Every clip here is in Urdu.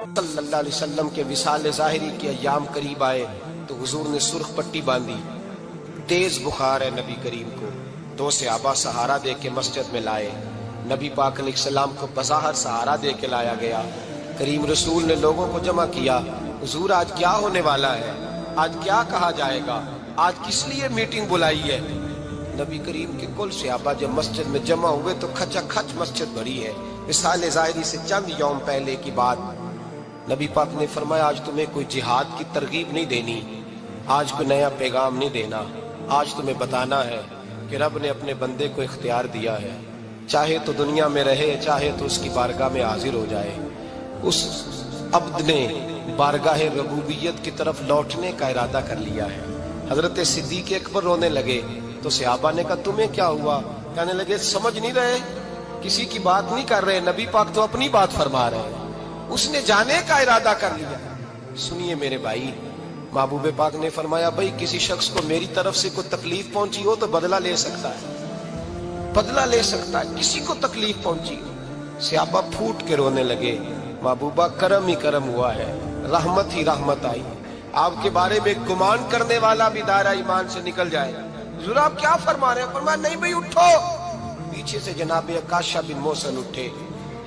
صلی اللہ علیہ وسلم کے وصال ظاہری کے ایام قریب آئے تو حضور نے سرخ پٹی باندھی، تیز بخار ہے نبی کریم کو، 2 صحابہ سہارا دے کے مسجد میں لائے، نبی پاک علیہ السلام کو بظاہر سہارا دے کے لایا گیا۔ کریم رسول نے لوگوں کو جمع کیا، حضور آج کیا ہونے والا ہے، آج کیا کہا جائے گا، آج کس لیے میٹنگ بلائی ہے؟ نبی کریم کے کل صحابہ جب مسجد میں جمع ہوئے تو کھچا کھچ مسجد بھری ہے۔ وصال ظاہری سے چند یوم پہلے کی بات، نبی پاک نے فرمایا آج تمہیں کوئی جہاد کی ترغیب نہیں دینی، آج کوئی نیا پیغام نہیں دینا، آج تمہیں بتانا ہے کہ رب نے اپنے بندے کو اختیار دیا ہے، چاہے تو دنیا میں رہے، چاہے تو اس کی بارگاہ میں حاضر ہو جائے۔ اس عبد نے بارگاہ ربوبیت کی طرف لوٹنے کا ارادہ کر لیا ہے۔ حضرت صدیق اکبر رونے لگے تو صحابہ نے کہا تمہیں کیا ہوا؟ کہنے لگے سمجھ نہیں رہے، کسی کی بات نہیں کر رہے، نبی پاک تو اپنی بات فرما رہے ہیں، اس نے جانے کا ارادہ کر لیا۔ سنیے میرے بھائی، محبوب پاک نے فرمایا بھائی کسی شخص کو میری طرف سے کوئی تکلیف پہنچی ہو تو بدلہ لے سکتا ہے، بدلہ لے سکتا ہے، کسی کو تکلیف پہنچی ہو۔ صحابہ پھوٹ کے رونے لگے، محبوبہ کرم ہی کرم ہوا ہے، رحمت ہی رحمت آئی، آپ کے بارے میں گمان کرنے والا بھی دائرہ ایمان سے نکل جائے۔ حضور آپ کیا فرما رہے ہیں؟ فرمایا نہیں بھائی اٹھو۔ پیچھے سے جناب عکاشہ بن محصن اٹھے،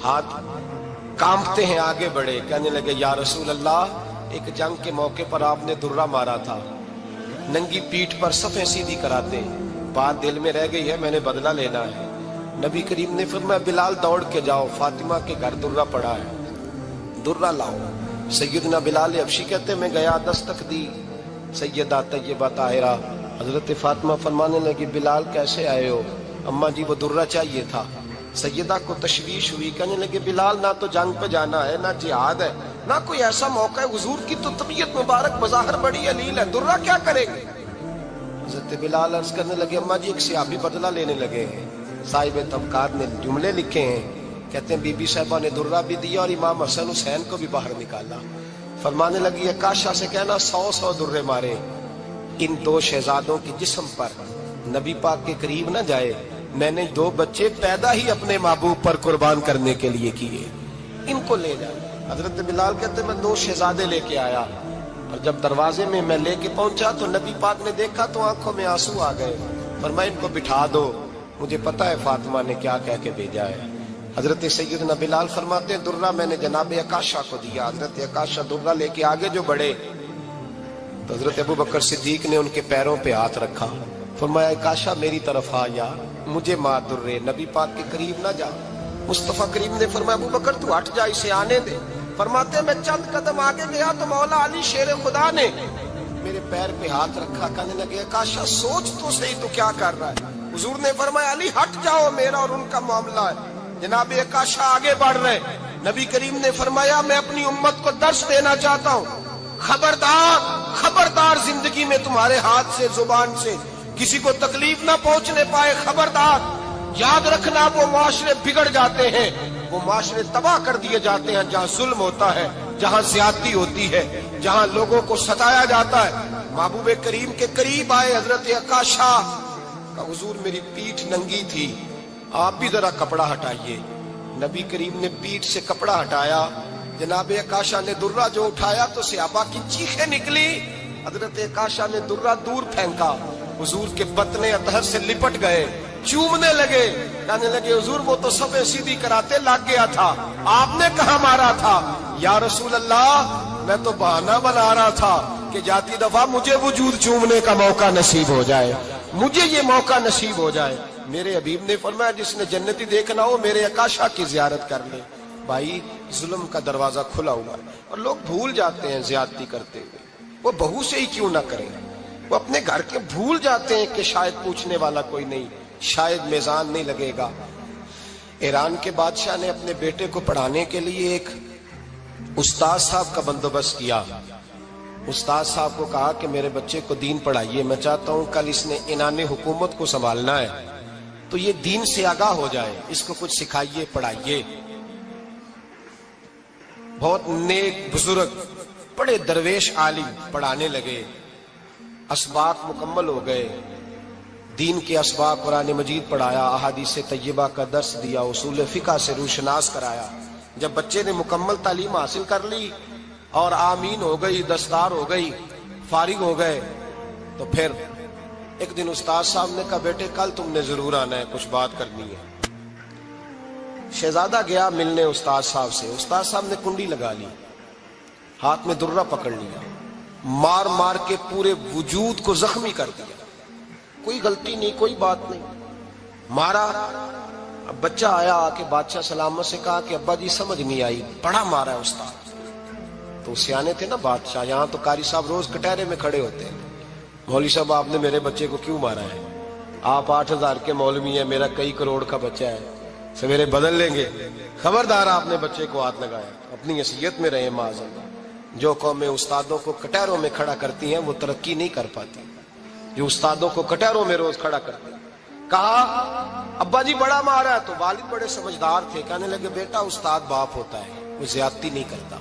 ہاتھ کانپتے ہیں، آگے بڑھے، کہنے لگے یا رسول اللہ، ایک جنگ کے موقع پر آپ نے درہ مارا تھا، ننگی پیٹھ پر صفیں سیدھی کراتے، بات دل میں رہ گئی ہے، میں نے بدلہ لینا ہے۔ نبی کریم نے فرمایا بلال دوڑ کے جاؤ، فاطمہ کے گھر درہ پڑا ہے، درہ لاؤ۔ سیدنا بلال حبشی کہتے میں گیا، دستک دی سیدہ طیبہ طاہرہ، حضرت فاطمہ فرمانے لگی بلال کیسے آئے ہو؟ اماں جی وہ درہ چاہیے تھا۔ سیدہ کو تشویش ہوئی، کہنے لگے بلال نہ تو جنگ پہ جانا ہے، نہ جہاد ہے، نہ کوئی ایسا موقع ہے، حضور کی تو طبیعت مبارک بظاہر بڑی علیل ہے، درہ کیا کریں گے؟ حضرت بلال عرض کرنے لگے اماں جی ایک صحابی بدلہ لینے لگے ہیں، صاحب طبقات نے جملے لکھے ہیں، کہتے ہیں بی بی صاحبہ نے درہ بھی دیا اور امام حسن حسین کو بھی باہر نکالا۔ فرمانے لگی عکاشہ سے کہنا 100 درے مارے، ان 2 شہزادوں کے جسم پر نبی پاک کے قریب نہ جائے، میں نے 2 بچے پیدا ہی اپنے محبوب پر قربان کرنے کے لیے کیے، ان کو لے جائے۔ حضرت بلال کہتے ہیں میں 2 شہزادے لے کے آیا، اور جب دروازے میں میں لے کے پہنچا تو نبی پاک نے دیکھا تو آنکھوں میں آنسو آ گئے، فرمایا ان کو بٹھا دو، مجھے پتا ہے فاطمہ نے کیا کہہ کے بھیجا ہے۔ حضرت سیدنا بلال فرماتے ہیں درہ میں نے جناب عکاشہ کو دیا، حضرت عکاشہ درہ لے کے آگے جو بڑھے تو حضرت ابوبکر صدیق نے ان کے پیروں پہ ہاتھ رکھا، فرمایا عکاشہ میری طرف آ یا مجھے مار درے، نبی پاک کے قریب نہ جا۔ مصطفیٰ کریم نے فرمایا ابوبکر تو ہٹ جا، اسے آنے دے۔ فرماتے ہیں میں چند قدم آگے گیا تو مولا علی شیر خدا نے میرے پیر پہ ہاتھ رکھا، کہنے لگے عکاشہ سوچ تو صحیح تو کیا کر رہا ہے؟ حضور نے فرمایا علی ہٹ جاؤ، میرا اور ان کا معاملہ ہے۔ جناب عکاشہ آگے بڑھ رہے، نبی کریم نے فرمایا میں اپنی امت کو درس دینا چاہتا ہوں، خبردار خبردار زندگی میں تمہارے ہاتھ سے زبان سے کسی کو تکلیف نہ پہنچنے پائے، خبردار یاد رکھنا وہ معاشرے بگڑ جاتے ہیں، وہ معاشرے تباہ کر دیے جاتے ہیں جہاں ظلم ہوتا ہے، جہاں زیادتی ہوتی ہے، جہاں لوگوں کو ستایا جاتا ہے۔ محبوب کریم کے قریب آئے حضرت عکاشہ کہ حضور میری پیٹھ ننگی تھی، آپ بھی ذرا کپڑا ہٹائیے۔ نبی کریم نے پیٹھ سے کپڑا ہٹایا، جناب عکاشہ نے درہ جو اٹھایا تو صحابہ کی چیخیں نکلی، حضرت عکاشہ نے درہ دور پھینکا، حضور کے بطن اطہر سے لپٹ گئے، چومنے لگے، کہنے لگے حضور وہ تو صفیں سیدھی کراتے لگ گیا تھا، آپ نے کہاں مارا تھا؟ یا رسول اللہ میں تو بہانہ بنا رہا تھا کہ جاتی دفعہ مجھے وجود چومنے کا موقع نصیب ہو جائے، مجھے یہ موقع نصیب ہو جائے۔ میرے حبیب نے فرمایا جس نے جنتی دیکھنا ہو میرے عکاشہ کی زیارت کر لے۔ بھائی ظلم کا دروازہ کھلا ہوا ہے اور لوگ بھول جاتے ہیں زیادتی کرتے ہوئے، وہ بہو سے ہی کیوں نہ کریں، وہ اپنے گھر کے بھول جاتے ہیں کہ شاید پوچھنے والا کوئی نہیں، شاید میزان نہیں لگے گا۔ ایران کے بادشاہ نے اپنے بیٹے کو پڑھانے کے لیے ایک استاد صاحب کا بندوبست کیا، استاد صاحب کو کہا کہ میرے بچے کو دین پڑھائیے، میں چاہتا ہوں کل اس نے عنان حکومت کو سنبھالنا ہے تو یہ دین سے آگاہ ہو جائے، اس کو کچھ سکھائیے پڑھائیے۔ بہت نیک بزرگ بڑے درویش عالم پڑھانے لگے، اسباق مکمل ہو گئے، دین کے اسباق قرآن مجید پڑھایا، احادیث طیبہ کا درس دیا، اصول فقہ سے روشناس کرایا، جب بچے نے مکمل تعلیم حاصل کر لی اور آمین ہو گئی، دستار ہو گئی، فارغ ہو گئے، تو پھر ایک دن استاد صاحب نے کہا بیٹے کل تم نے ضرور آنا ہے، کچھ بات کرنی ہے۔ شہزادہ گیا ملنے استاد صاحب سے، استاد صاحب نے کنڈی لگا لی، ہاتھ میں درہ پکڑ لیا، مار مار کے پورے وجود کو زخمی کر دیا، کوئی غلطی نہیں، کوئی بات نہیں، مارا۔ اب بچہ آیا آ کے بادشاہ سلامت سے کہا کہ ابا جی سمجھ نہیں آئی، بڑا مارا ہے استاد۔ تو سیانے تھے نا بادشاہ، یہاں تو قاری صاحب روز کٹہرے میں کھڑے ہوتے ہیں، مولوی صاحب آپ نے میرے بچے کو کیوں مارا ہے؟ آپ 8,000 کے مولوی ہیں، میرا کئی کروڑ کا بچہ ہے، سویرے بدل لیں گے، خبردار آپ نے بچے کو ہاتھ لگایا، اپنی حیثیت میں رہے معاذ اللہ۔ جو قومیں استادوں کو کٹہروں میں کھڑا کرتی ہیں وہ ترقی نہیں کر پاتی، جو استادوں کو کٹہروں میں روز کھڑا کرتے ہیں۔ کہا ابا جی بڑا مارا ہے، تو والد بڑے سمجھدار تھے، کہنے لگے بیٹا استاد باپ ہوتا ہے، وہ زیادتی نہیں کرتا،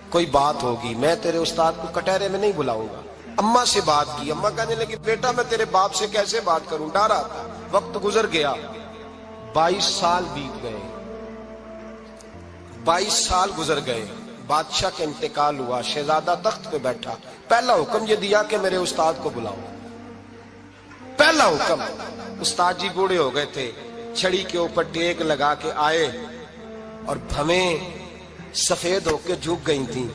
کوئی بات ہوگی میں تیرے استاد کو کٹہرے میں نہیں بلاؤں گا۔ اماں سے بات کی، اماں کہنے لگی بیٹا میں تیرے باپ سے کیسے بات کروں، ڈر آتا۔ وقت گزر گیا، 22 سال بیت گئے، 22 سال گزر گئے، بادشاہ کا انتقال ہوا، شہزادہ تخت پہ بیٹھا، پہلا حکم یہ دیا کہ میرے استاد کو بلاؤ، پہلا حکم۔ استاد جی بوڑھے ہو گئے تھے، چھڑی کے اوپر ٹیک لگا کے آئے اور بھویں سفید ہو کے جھک گئی تھیں،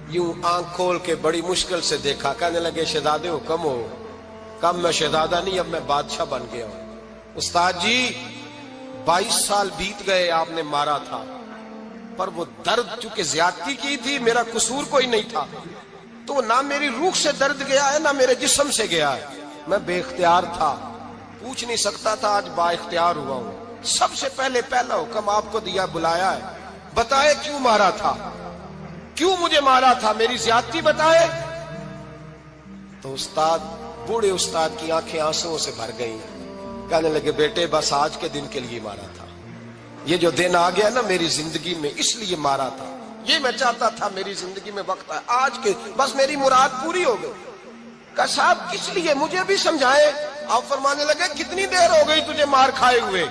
یوں آنکھ کھول کے بڑی مشکل سے دیکھا، کہنے لگے شہزادے حکم ہو۔ کب میں شہزادہ نہیں، اب میں بادشاہ بن گیا ہوں۔ استاد جی 22 سال بیت گئے، آپ نے مارا تھا، پر وہ درد چونکہ زیادتی کی تھی، میرا قصور کوئی نہیں تھا، تو نہ میری روح سے درد گیا ہے نہ میرے جسم سے گیا ہے، میں بے اختیار تھا، پوچھ نہیں سکتا تھا، آج با اختیار ہوا ہوں۔ سب سے پہلے پہلا حکم آپ کو دیا، بلایا ہے، بتائے کیوں مارا تھا، کیوں مجھے مارا تھا، میری زیادتی بتائے۔ تو استاد، بوڑھے استاد کی آنکھیں آنسوں سے بھر گئی، کہنے لگے بیٹے بس آج کے دن کے لیے مارا تھا، یہ جو دن آ گیا نا میری زندگی میں اس لیے مارا تھا، یہ میں چاہتا تھا میری زندگی میں وقت آئے، آج کے بس میری مراد پوری ہو گئی۔ کہا صاحب کس لیے، مجھے بھی سمجھائے۔ آپ فرمانے لگے کتنی دیر ہو گئی تجھے مار کھائے ہوئے،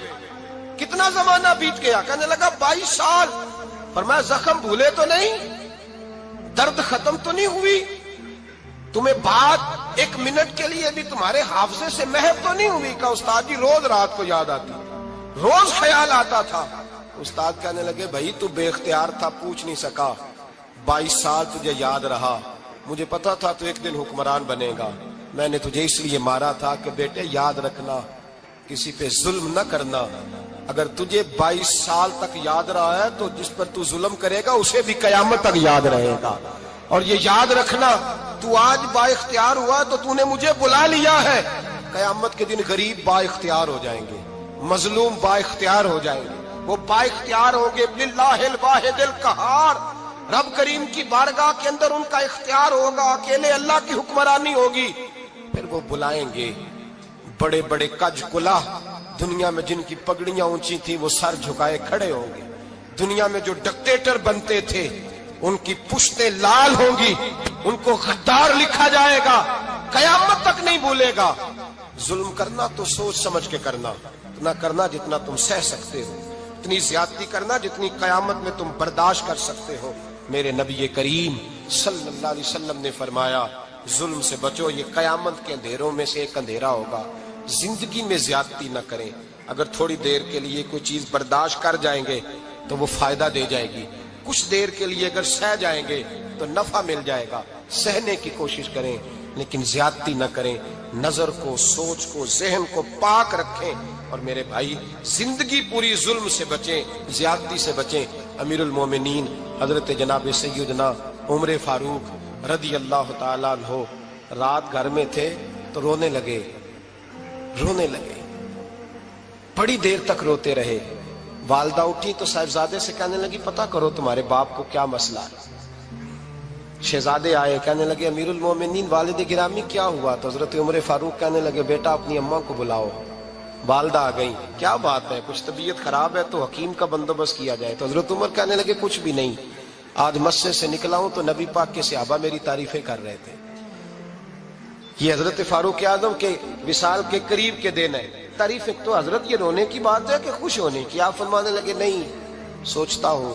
کتنا زمانہ بیت گیا؟ کہنے لگا 22 سال۔ فرمایا زخم بھولے تو نہیں، درد ختم تو نہیں ہوئی، تمہیں بات 1 منٹ کے لیے بھی تمہارے حافظے سے محو تو نہیں ہوئی؟ کہا استاد جی روز رات کو یاد آتی، روز خیال آتا تھا۔ استاد کہنے لگے بھائی تو بے اختیار تھا، پوچھ نہیں سکا، 22 سال تجھے یاد رہا، مجھے پتا تھا تو ایک دن حکمران بنے گا، میں نے تجھے اس لیے مارا تھا کہ بیٹے یاد رکھنا، کسی پہ ظلم نہ کرنا، اگر تجھے 22 سال تک یاد رہا ہے تو جس پر تو ظلم کرے گا اسے بھی قیامت تک یاد رہے گا، اور یہ یاد رکھنا تو آج با اختیار ہوا تو تو نے مجھے بلا لیا ہے، قیامت کے دن غریب با اختیار ہو جائیں گے، مظلوم با اختیار ہو جائیں گے، وہ با اختیار ہوں گے، للہ الواحد القہار، رب کریم کی بارگاہ کے اندر ان کا اختیار ہوگا، اکیلے اللہ کی حکمرانی ہوگی، پھر وہ بلائیں گے بڑے بڑے کج کلاہ، دنیا میں جن کی پگڑیاں اونچی تھیں وہ سر جھکائے کھڑے ہوں گے، دنیا میں جو ڈکٹیٹر بنتے تھے ان کی پشتیں لال ہوں گی، ان کو غدار لکھا جائے گا، قیامت تک نہیں بھولے گا۔ ظلم کرنا تو سوچ سمجھ کے کرنا، اتنا کرنا جتنا تم سہ سکتے ہو، اتنی زیادتی کرنا جتنی قیامت میں تم برداشت کر سکتے ہو۔ میرے نبی کریم صلی اللہ علیہ وسلم نے فرمایا ظلم سے بچو، یہ قیامت کے اندھیروں میں سے ایک اندھیرا ہوگا، زندگی میں زیادتی نہ کریں، اگر تھوڑی دیر کے لیے کوئی چیز برداشت کر جائیں گے تو وہ فائدہ دے جائے گی، کچھ دیر کے لیے اگر سہ جائیں گے تو نفع مل جائے گا، سہنے کی کوشش کریں لیکن زیادتی نہ کریں، نظر کو، سوچ کو، ذہن کو پاک رکھیں، اور میرے بھائی زندگی پوری ظلم سے بچیں، زیادتی سے بچیں۔ امیر المومنین حضرت جناب سیدنا عمر فاروق رضی اللہ تعالیٰ عنہ رات گھر میں تھے تو رونے لگے، بڑی دیر تک روتے رہے، والدہ اٹھی تو صاحبزادے سے کہنے لگی پتہ کرو تمہارے باپ کو کیا مسئلہ ہے۔ شہزادے آئے، کہنے لگے امیر المومنین والد گرامی کیا ہوا؟ تو حضرت عمر فاروق کہنے لگے بیٹا اپنی اماں کو بلاؤ۔ والدہ آ گئی، کیا بات ہے، کچھ طبیعت خراب ہے تو حکیم کا بندوبست کیا جائے۔ تو حضرت عمر کہنے لگے کچھ بھی نہیں، آج مسجد سے نکلا ہوں تو نبی پاک کے صحابہ میری تعریفیں کر رہے تھے۔ یہ حضرت فاروق اعظم کے وصال کے قریب کے دن ہے، تعریفیں تو حضرت یہ رونے کی بات ہے کہ خوش ہونے کی؟ آپ فرمانے لگے نہیں، سوچتا ہوں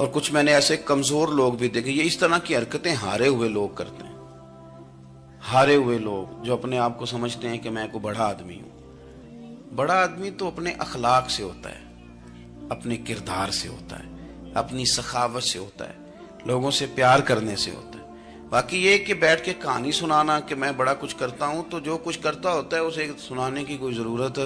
اور کچھ میں نے ایسے کمزور لوگ بھی دیکھے. یہ اس طرح کی حرکتیں ہارے ہوئے لوگ کرتے ہیں. ہارے ہوئے لوگ جو اپنے آپ کو سمجھتے ہیں کہ میں کوئی بڑا آدمی ہوں. بڑا آدمی تو اپنے اخلاق سے ہوتا ہے, اپنے کردار سے ہوتا ہے, اپنی سخاوت سے ہوتا ہے, لوگوں سے پیار کرنے سے ہوتا ہے. باقی یہ کہ بیٹھ کے کہانی سنانا کہ میں بڑا کچھ کرتا ہوں, تو جو کچھ کرتا ہوتا ہے اسے سنانے کی کوئی ضرورت.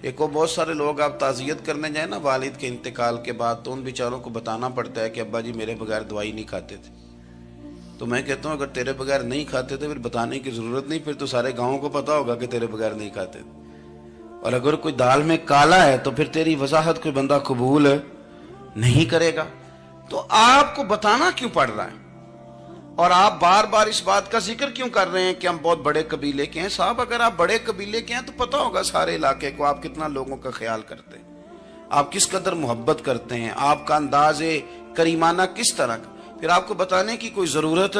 ایک اور بہت سارے لوگ آپ تعزیت کرنے جائیں نا والد کے انتقال کے بعد, تو ان بیچاروں کو بتانا پڑتا ہے کہ ابا جی میرے بغیر دوائی نہیں کھاتے تھے. تو میں کہتا ہوں اگر تیرے بغیر نہیں کھاتے تھے پھر بتانے کی ضرورت نہیں, پھر تو سارے گاؤں کو پتا ہوگا کہ تیرے بغیر نہیں کھاتے تھے. اور اگر کوئی دال میں کالا ہے تو پھر تیری وضاحت کوئی بندہ قبول نہیں کرے گا. تو آپ کو بتانا کیوں پڑ رہا ہے, اور آپ بار بار اس بات کا ذکر کیوں کر رہے ہیں کہ ہم بہت بڑے قبیلے کے ہیں؟ صاحب اگر آپ بڑے قبیلے کے ہیں تو پتا ہوگا سارے علاقے کو آپ کتنا لوگوں کا خیال کرتے ہیں, آپ کس قدر محبت کرتے ہیں, آپ کا انداز کریمانہ کس طرح کا. پھر آپ کو بتانے کی کوئی ضرورت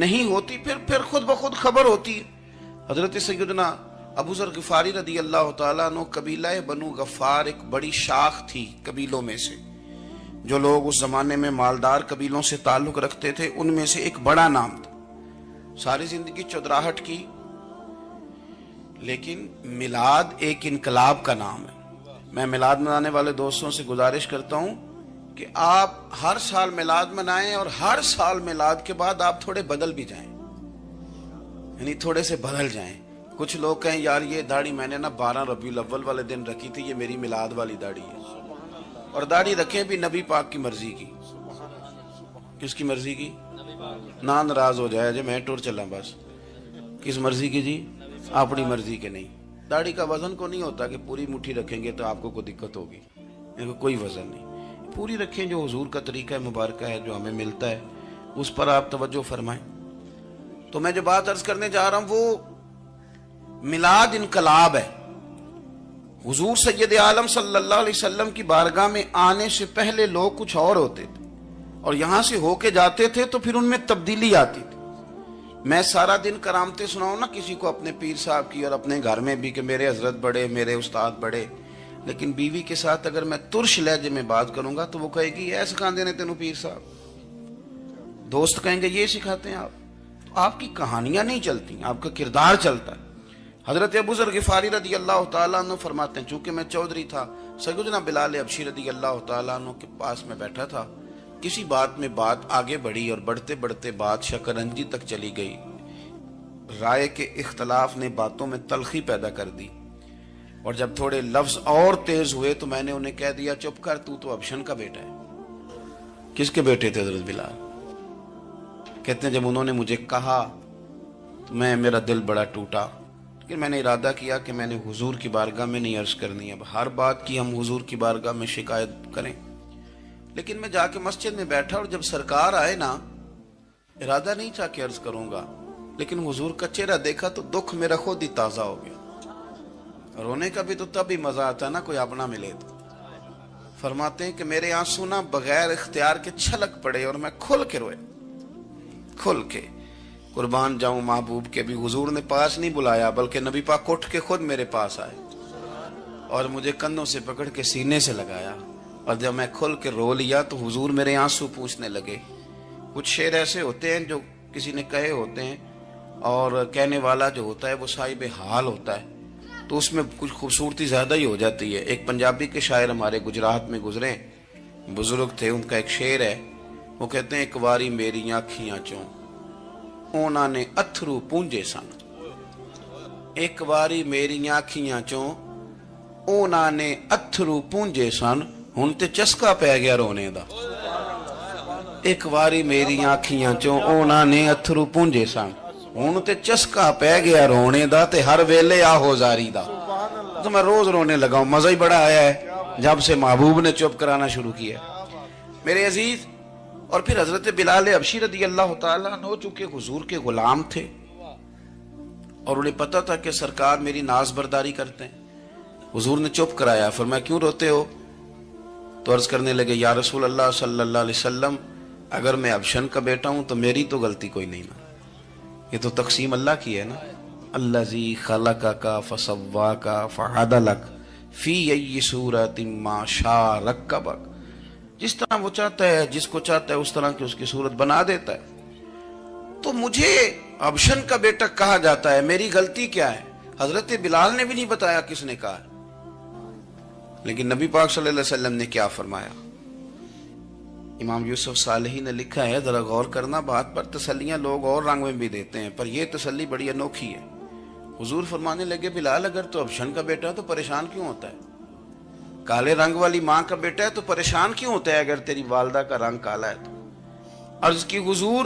نہیں ہوتی, پھر خود بخود خبر ہوتی. حضرت سیدنا ابو ذر غفاری رضی اللہ تعالیٰ عنہ, قبیلہ بنو غفار ایک بڑی شاخ تھی قبیلوں میں سے. جو لوگ اس زمانے میں مالدار قبیلوں سے تعلق رکھتے تھے ان میں سے ایک بڑا نام تھا. ساری زندگی چودراہٹ کی, لیکن میلاد ایک انقلاب کا نام ہے. میں میلاد منانے والے دوستوں سے گزارش کرتا ہوں کہ آپ ہر سال میلاد منائیں, اور ہر سال میلاد کے بعد آپ تھوڑے بدل بھی جائیں, یعنی تھوڑے سے بدل جائیں. کچھ لوگ کہیں یار یہ داڑھی میں نے نا 12 ربیع الاول والے دن رکھی تھی, یہ میری میلاد والی داڑھی ہے. اور داڑھی رکھیں بھی نبی پاک کی مرضی کی. کس کی مرضی کی؟ نہ ناراض ہو جائے جی میں ٹور چلا بس. کس مرضی کی جی؟ اپنی مرضی کے نہیں. داڑھی کا وزن کو نہیں ہوتا کہ پوری مٹھی رکھیں گے تو آپ کو کوئی دقت ہوگی, کوئی وزن نہیں. پوری رکھیں, جو حضور کا طریقہ مبارکہ ہے جو ہمیں ملتا ہے اس پر آپ توجہ فرمائیں. تو میں جو بات عرض کرنے جا رہا ہوں وہ میلاد انقلاب ہے. حضور سید عالم صلی اللہ علیہ وسلم کی بارگاہ میں آنے سے پہلے لوگ کچھ اور ہوتے تھے, اور یہاں سے ہو کے جاتے تھے تو پھر ان میں تبدیلی آتی تھی. میں سارا دن کرامتیں سناؤں نا کسی کو اپنے پیر صاحب کی, اور اپنے گھر میں بھی کہ میرے حضرت بڑے, میرے استاد بڑے, لیکن بیوی کے ساتھ اگر میں ترش لہجے میں بات کروں گا تو وہ کہے گی یہ سکھاندے نے تینوں پیر صاحب. دوست کہیں گے یہ سکھاتے ہیں آپ. تو آپ کی کہانیاں نہیں چلتی, آپ کا کردار چلتا ہے. حضرت ابو ذر غفاری رضی اللہ تعالیٰ عنہ فرماتے ہیں چونکہ میں چودھری تھا, سیدنا بلال حبشی رضی اللہ تعالیٰ عنہ کے پاس میں بیٹھا تھا. کسی بات میں بات آگے بڑھی اور بڑھتے بڑھتے بات شکنجی تک چلی گئی. رائے کے اختلاف نے باتوں میں تلخی پیدا کر دی, اور جب تھوڑے لفظ اور تیز ہوئے تو میں نے انہیں کہہ دیا چپ کر, تو ابشن کا بیٹا ہے. کس کے بیٹے تھے حضرت بلال؟ کہتے ہیں جب انہوں نے مجھے کہا تو میرا دل بڑا ٹوٹا, لیکن میں نے ارادہ کیا کہ میں نے حضور کی بارگاہ میں نہیں عرض کرنی. اب ہر بات کی ہم حضور کی بارگاہ میں شکایت کریں. لیکن میں جا کے مسجد میں بیٹھا, اور جب سرکار آئے نا, ارادہ نہیں تھا کہ عرض کروں گا, لیکن حضور کا چہرہ دیکھا تو دکھ میرا خود ہی تازہ ہو گیا. رونے کا بھی تو تب ہی مزہ آتا نا کوئی اپنا ملے تو. فرماتے ہیں کہ میرے آنسو نا بغیر اختیار کے چھلک پڑے, اور میں کھل کے روئے, کھل کے. قربان جاؤں محبوب کے بھی حضور نے پاس نہیں بلایا, بلکہ نبی پاک اٹھ کے خود میرے پاس آئے اور مجھے کندھوں سے پکڑ کے سینے سے لگایا. اور جب میں کھل کے رو لیا تو حضور میرے آنسو پوچھنے لگے. کچھ شعر ایسے ہوتے ہیں جو کسی نے کہے ہوتے ہیں, اور کہنے والا جو ہوتا ہے وہ صاحب حال ہوتا ہے, تو اس میں کچھ خوبصورتی زیادہ ہی ہو جاتی ہے. ایک پنجابی کے شاعر ہمارے گجرات میں گزرے, بزرگ تھے, ان کا ایک شعر ہے, وہ کہتے ہیں ایک واری میری آنکھیاں چوں اونا نے اتھرو پونجے سن. ایک واری میری آنکھیاں چوں اونا نے اتھرو پونجے سن, ہن تے چسکا پہ گیا رونے دا. ایک واری میری آنکھیاں چوں اونا نے اتھرو پونجے سن, ہن تے چسکا پہ گیا رونے دا, تے ہر ویلے آہو زاری دا. تو میں روز رونے لگا ہوں, مزہ ہی بڑا آیا ہے جب سے محبوب نے چپ کرانا شروع کیا میرے عزیز. اور پھر حضرت بلال حبشی رضی اللہ تعالیٰ عنہ چونکہ حضور کے غلام تھے, اور انہیں پتا تھا کہ سرکار میری ناز برداری کرتے ہیں, حضور نے چپ کرایا. فرمایا کیوں روتے ہو؟ تو عرض کرنے لگے یا رسول اللہ صلی اللہ علیہ وسلم, اگر میں ابشن کا بیٹا ہوں تو میری تو غلطی کوئی نہیں نا, یہ تو تقسیم اللہ کی ہے نا. الذی خلقک فسواک فعدلک فی ای صورت ما شاء رکبک. جس طرح وہ چاہتا ہے، جس کو چاہتا ہے اس طرح کی اس کی صورت بنا دیتا ہے. تو مجھے ابشن کا بیٹا کہا جاتا ہے، میری غلطی کیا ہے؟ حضرت بلال نے بھی نہیں بتایا کس نے کہا، لیکن نبی پاک صلی اللہ علیہ وسلم نے کیا فرمایا. امام یوسف صالحی نے لکھا ہے، ذرا غور کرنا بات پر، تسلیاں لوگ اور رنگ میں بھی دیتے ہیں پر یہ تسلی بڑی انوکھی ہے. حضور فرمانے لگے، بلال اگر تو ابشن کا بیٹا ہے تو پریشان کیوں ہوتا ہے؟ کالے رنگ والی ماں کا بیٹا ہے تو پریشان کیوں ہوتا ہے اگر تیری والدہ کا رنگ کالا ہے تو؟ عرض کی حضور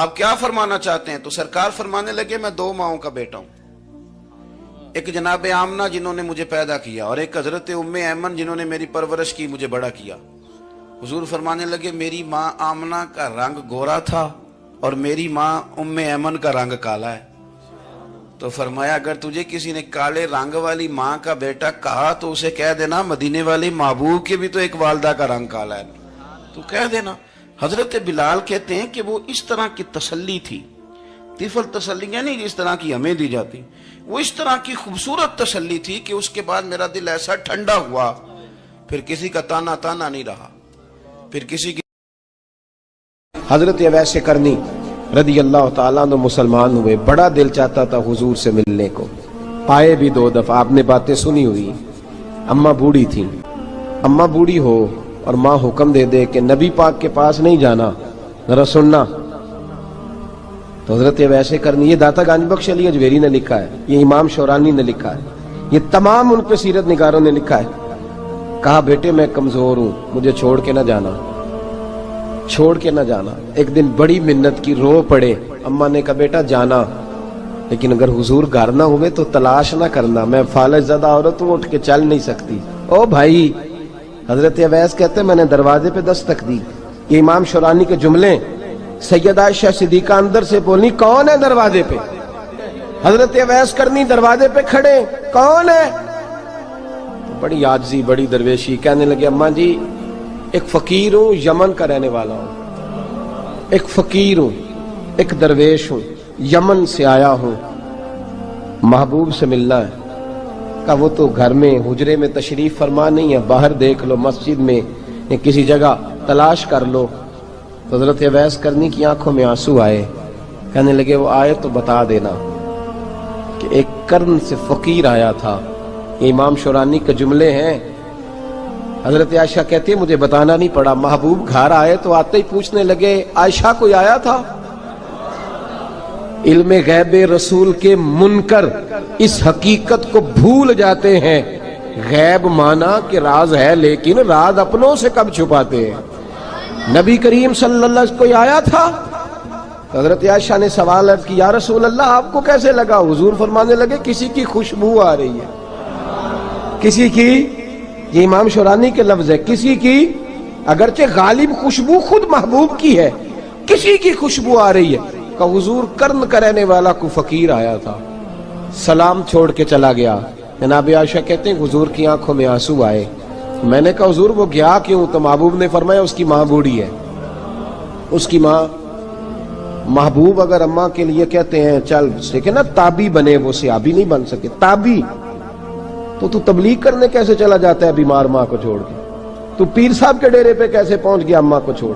آپ کیا فرمانا چاہتے ہیں؟ تو سرکار فرمانے لگے، میں دو ماؤں کا بیٹا ہوں، ایک جناب آمنہ جنہوں نے مجھے پیدا کیا اور ایک حضرت ام ایمن جنہوں نے میری پرورش کی، مجھے بڑا کیا. حضور فرمانے لگے، میری ماں آمنہ کا رنگ گورا تھا اور میری ماں ام ایمن کا رنگ کالا ہے. تو فرمایا اگر تجھے کسی نے کالے رنگ والی ماں کا بیٹا کہا تو اسے کہہ دینا مدینے والے محبوب کے بھی تو ایک والدہ کا رنگ کالا ہے، تو کہہ دینا. حضرت بلال کہتے ہیں کہ وہ اس طرح کی تسلی تھی، طفل تسلیاں نہیں جس طرح کی ہمیں دی جاتی، وہ اس طرح کی خوبصورت تسلی تھی کہ اس کے بعد میرا دل ایسا ٹھنڈا ہوا، پھر کسی کا تانا تانا نہیں رہا، پھر کسی کی. حضرت اویس کرنی رضی اللہ تعالیٰ عنہ مسلمان ہوئے، بڑا دل چاہتا تھا حضور سے ملنے کو، پائے بھی 2 دفعہ. آپ نے باتیں سنی ہوئی، اماں بوڑھی تھی، اماں بوڑھی ہو اور ماں حکم دے دے کہ نبی پاک کے پاس نہیں جانا، ذرا سننا. تو حضرت اویس کرنی، یہ داتا گانج بخش علی اجویری نے لکھا ہے، یہ امام شورانی نے لکھا ہے، یہ تمام ان پہ سیرت نگاروں نے لکھا ہے. کہا بیٹے میں کمزور ہوں، مجھے چھوڑ کے نہ جانا، چھوڑ کے نہ جانا. ایک دن بڑی منت کی، رو پڑے. اماں نے کہا بیٹا جانا، لیکن اگر حضور گھر نہ ہوئے تو تلاش نہ کرنا، میں فالج زدہ عورت ہوں، اٹھ کے چل نہیں سکتی. او بھائی، حضرت اویس کہتے میں نے دروازے پہ دستک دی. یہ امام شورانی کے جملے. سیدہ عائشہ صدیقہ اندر سے بولی، کون ہے دروازے پہ؟ حضرت اویس کرنی دروازے پہ کھڑے، کون ہے؟ بڑی عاجزی، بڑی درویشی، کہنے لگے اماں جی ایک فقیر ہوں، یمن کا رہنے والا ہوں، ایک فقیر ہوں، ایک درویش ہوں، یمن سے آیا ہوں، محبوب سے ملنا ہے. کہا وہ تو گھر میں حجرے میں تشریف فرما نہیں ہے، باہر دیکھ لو، مسجد میں یا کسی جگہ تلاش کر لو. تو حضرت اویس کرنی کی آنکھوں میں آنسو آئے، کہنے لگے وہ آئے تو بتا دینا کہ ایک قرن سے فقیر آیا تھا. یہ امام شورانی کے جملے ہیں. حضرت عائشہ کہتی ہے مجھے بتانا نہیں پڑا، محبوب گھر آئے تو آتے ہی پوچھنے لگے عائشہ کوئی آیا تھا؟ علم غیب رسول کے منکر اس حقیقت کو بھول جاتے ہیں. غیب مانا کہ راز ہے، لیکن راز اپنوں سے کب چھپاتے ہیں. نبی کریم صلی اللہ علیہ وسلم کوئی آیا تھا؟ حضرت عائشہ نے سوال عرض کی، یا رسول اللہ آپ کو کیسے لگا؟ حضور فرمانے لگے کسی کی خوشبو آ رہی ہے، کسی کی، یہ امام شورانی کے لفظ ہے، کسی کی، اگرچہ غالب خوشبو خود محبوب کی ہے، کسی کی خوشبو آ رہی ہے. کہ حضور قرن کا رہنے والا کو فقیر آیا تھا، سلام چھوڑ کے چلا گیا. جناب عائشہ کہتے ہیں حضور کی آنکھوں میں آنسو آئے. میں نے کہا حضور وہ گیا کیوں؟ تو محبوب نے فرمایا اس کی ماں بوڑھی ہے، اس کی ماں. محبوب اگر اماں کے لیے کہتے ہیں چل دیکھیں نا تابی بنے، وہ صحابی نہیں بن سکے، تابی. تو تبلیغ کرنے کیسے چلا جاتا ہے بیمار ماں کو چھوڑ کے؟ تو پیر صاحب کے ڈیرے پہ کیسے پہنچ گیا اماں کو چھوڑ؟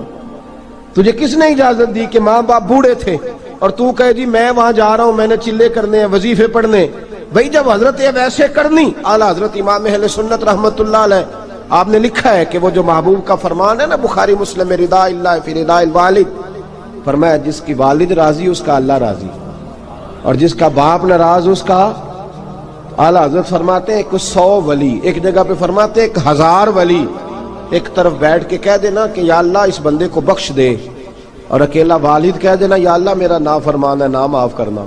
تجھے کس نے اجازت دی کہ ماں باپ بوڑھے تھے اور تو کہے جی میں وہاں جا رہا ہوں، میں نے چلے کرنے ہیں، وظیفے پڑھنے؟ بھئی جب حضرت اویس کرنی اعلیٰ حضرت امام اہل سنت رحمت اللہ علیہ، آپ نے لکھا ہے کہ وہ جو محبوب کا فرمان ہے نا بخاری مسلم، رضا اللہ فی رضا الوالد، فرمایا جس کی والد راضی اس کا اللہ راضی، اور جس کا باپ ناراض اس کا. اعلیٰ حضرت فرماتے ہیں 100 ولی، ایک جگہ پہ فرماتے ہیں 1000 ولی ایک طرف بیٹھ کے کہہ دینا کہ یا اللہ اس بندے کو بخش دے، اور اکیلا والد کہہ دینا یا اللہ میرا نافرمان ہے، نہ معاف کرنا.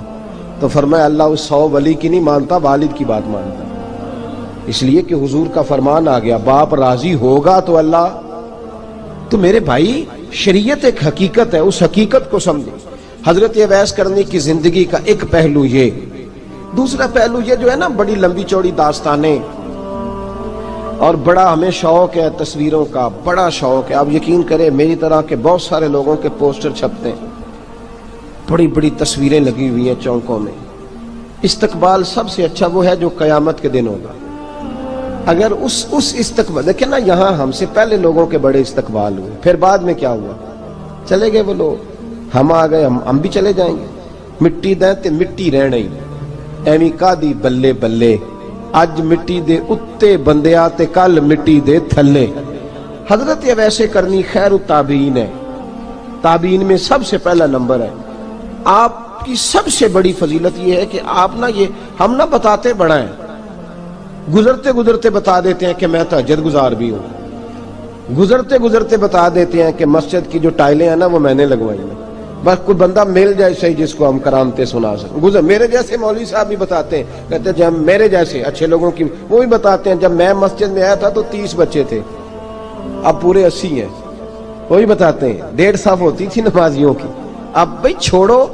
تو فرمایا اللہ اس 100 ولی کی نہیں مانتا، والد کی بات مانتا، اس لیے کہ حضور کا فرمان آ گیا باپ راضی ہوگا تو اللہ. تو میرے بھائی شریعت ایک حقیقت ہے، اس حقیقت کو سمجھیں. حضرت اویس کرنی کی زندگی کا ایک پہلو یہ. دوسرا پہلو یہ جو ہے نا بڑی لمبی چوڑی داستانیں، اور بڑا ہمیں شوق ہے تصویروں کا، بڑا شوق ہے. آپ یقین کریں میری طرح کے بہت سارے لوگوں کے پوسٹر چھپتے ہیں، بڑی بڑی تصویریں لگی ہوئی ہیں چوکوں میں. استقبال سب سے اچھا وہ ہے جو قیامت کے دن ہوگا. اگر اس استقبال دیکھیں نا، یہاں ہم سے پہلے لوگوں کے بڑے استقبال ہوئے، پھر بعد میں کیا ہوا؟ چلے گئے وہ لوگ، ہم آ گئے، ہم بھی چلے جائیں گے۔ مٹی دیں تے مٹی رہنا ہی ایویں کا دی بلے بلے، اج مٹی دے اتے بندیا تے کل مٹی دے تھلے۔ حضرت ویسے کرنی خیر التابعین ہے، تابعین میں سب سے پہلا نمبر ہے۔ آپ کی سب سے بڑی فضیلت یہ ہے کہ آپ نا، یہ ہم نہ بتاتے بڑا ہیں، گزرتے گزرتے بتا دیتے ہیں کہ میں تہجد گزار بھی ہوں، گزرتے گزرتے بتا دیتے ہیں کہ مسجد کی جو ٹائلیں ہیں نا وہ میں نے لگوائی ہیں، بس کوئی بندہ مل جائے صحیح جس کو ہم کرامتیں سنا سکیں۔ میرے جیسے مولوی صاحب بھی بتاتے ہیں، کہتے ہیں جب میرے جیسے اچھے لوگوں کی، وہ بھی بتاتے ہیں جب میں مسجد میں آیا تھا تو 30 بچے تھے، اب پورے 80 ہیں، وہی بتاتے ہیں 150 صف ہوتی تھی نمازیوں کی، اب بھائی چھوڑو،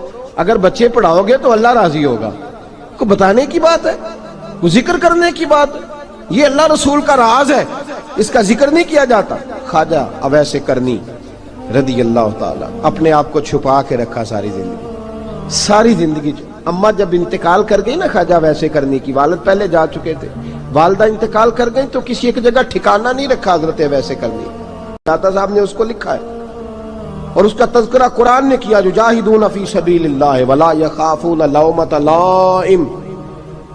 اگر بچے پڑھاؤ گے تو اللہ راضی ہوگا، کو بتانے کی بات ہے، وہ ذکر کرنے کی بات ہے، یہ اللہ رسول کا راز ہے، اس کا ذکر نہیں کیا جاتا۔ خواجہ اویس کرنی رضی اللہ تعالی اپنے آپ کو چھپا کے رکھا ساری زندگی۔ اماں جب انتقال کر گئی نا خواجہ اویس کرنی کی، والد پہلے جا چکے تھے، والدہ انتقال کر گئی تو کسی ایک جگہ ٹھکانہ نہیں رکھا حضرت اویس کرنی، داتا صاحب نے اس کو لکھا ہے اور اس کا تذکرہ قرآن نے کیا، یجاہدون فی سبیل اللہ ولا یخافون لومۃ لائم۔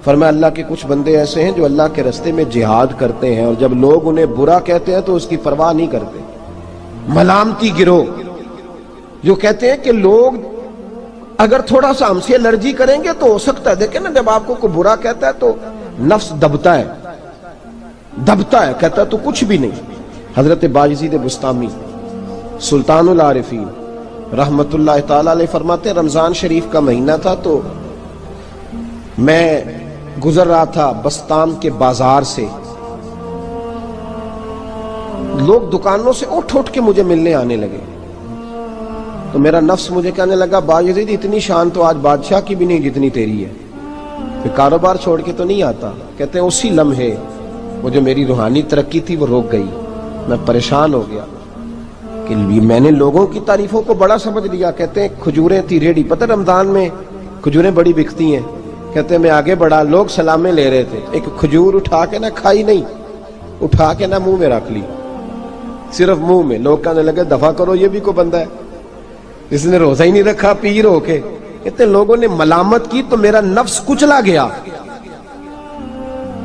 فرمایا اللہ کے کچھ بندے ایسے ہیں جو اللہ کے راستے میں جہاد کرتے ہیں اور جب لوگ انہیں برا کہتے ہیں تو اس کی پرواہ نہیں کرتے۔ ملامتی گروہ جو کہتے ہیں کہ لوگ اگر تھوڑا سا ہم سے الرجی کریں گے تو ہو سکتا ہے، دیکھیں نا جب آپ کو کوئی برا کہتا ہے تو نفس دبتا ہے، کہتا ہے تو کچھ بھی نہیں۔ حضرت بایزید بستامی سلطان العارفین رحمت اللہ تعالی علیہ فرماتے ہیں رمضان شریف کا مہینہ تھا تو میں گزر رہا تھا بستان کے بازار سے، لوگ دکانوں سے اٹھ کے مجھے ملنے آنے لگے تو میرا نفس مجھے کہنے لگا بایزید اتنی شان تو آج بادشاہ کی بھی نہیں جتنی تیری ہے، پھر کاروبار چھوڑ کے تو نہیں آتا۔ کہتے ہیں اسی لمحے وہ جو میری روحانی ترقی تھی وہ رک گئی، میں پریشان ہو گیا کہ میں نے لوگوں کی تعریفوں کو بڑا سمجھ لیا۔ کہتے ہیں کھجوریں تھی ریڈی، پتہ رمضان میں کھجوریں بڑی بکتی ہیں، کہتے ہیں میں آگے بڑھا، لوگ سلامیں لے رہے تھے، ایک کھجور اٹھا کے نہ کھائی نہیں، اٹھا کے نہ منہ میں رکھ لی، صرف منہ میں۔ لوگ کہنے لگے دفع کرو، یہ بھی کوئی بندہ ہے جس نے روزہ ہی نہیں رکھا پیر ہو کے۔ کہتے ہیں لوگوں نے ملامت کی تو میرا نفس کچلا گیا۔